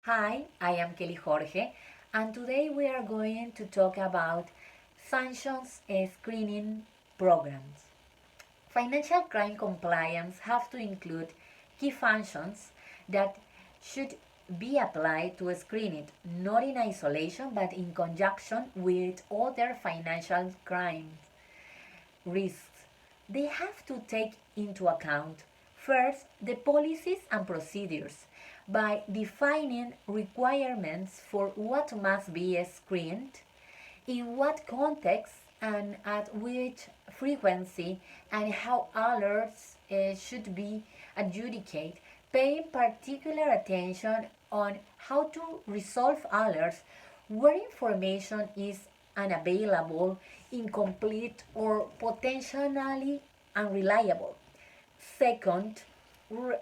Hi, I am Kelly Jorge, and today we are going to talk about sanctions screening programs. Financial crime compliance have to include key functions that should be applied to screen it, not in isolation but in conjunction with other financial crime risks. They have to take into account first the policies and procedures by defining requirements for what must be screened, in what context and at which frequency, and how alerts should be adjudicated, paying particular attention on how to resolve alerts where information is unavailable, incomplete, or potentially unreliable. Second,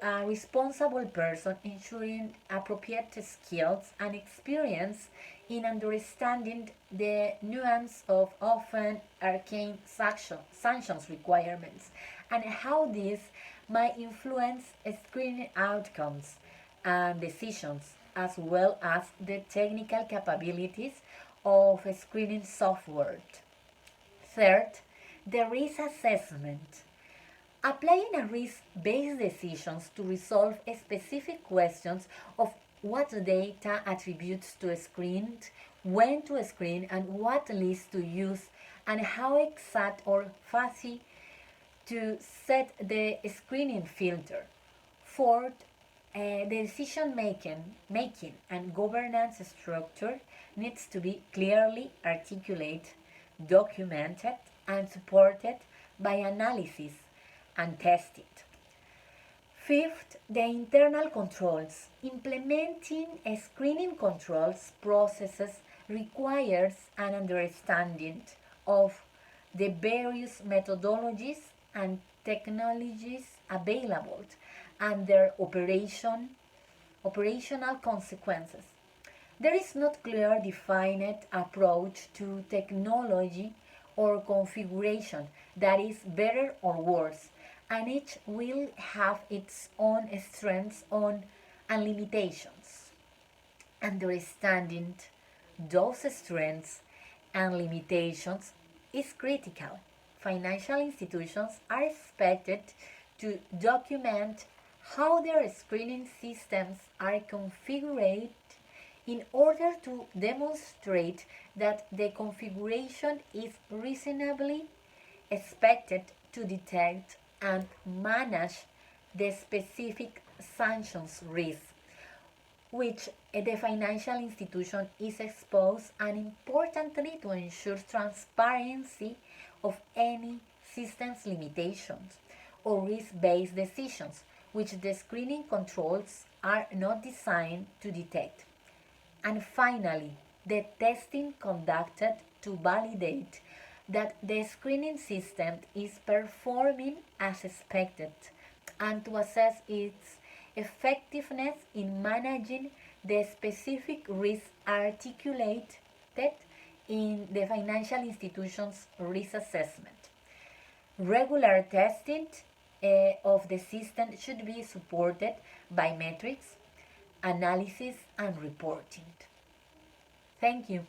a responsible person ensuring appropriate skills and experience in understanding the nuance of often arcane sanctions requirements and how these might influence screening outcomes and decisions, as well as the technical capabilities of screening software. Third, the risk assessment. Applying a risk-based decisions to resolve specific questions of what data attributes to screen, when to screen, and what lists to use, and how exact or fuzzy to set the screening filter. Fourth, the decision making and governance structure needs to be clearly articulated, documented, and supported by analysis and tested. Fifth, the internal controls. Implementing screening controls processes requires an understanding of the various methodologies and technologies available and their operational consequences. There is not clear defined approach to technology or configuration that is better or worse, and each will have its own strengths and limitations. Understanding those strengths and limitations is critical. Financial institutions are expected to document how their screening systems are configured in order to demonstrate that the configuration is reasonably expected to detect and manage the specific sanctions risk which the financial institution is exposed, and importantly to ensure transparency of any system's limitations or risk-based decisions which the screening controls are not designed to detect. And finally, the testing conducted to validate that the screening system is performing as expected and to assess its effectiveness in managing the specific risks articulated in the financial institution's risk assessment. Regular testing of the system should be supported by metrics, analysis, and reporting. Thank you.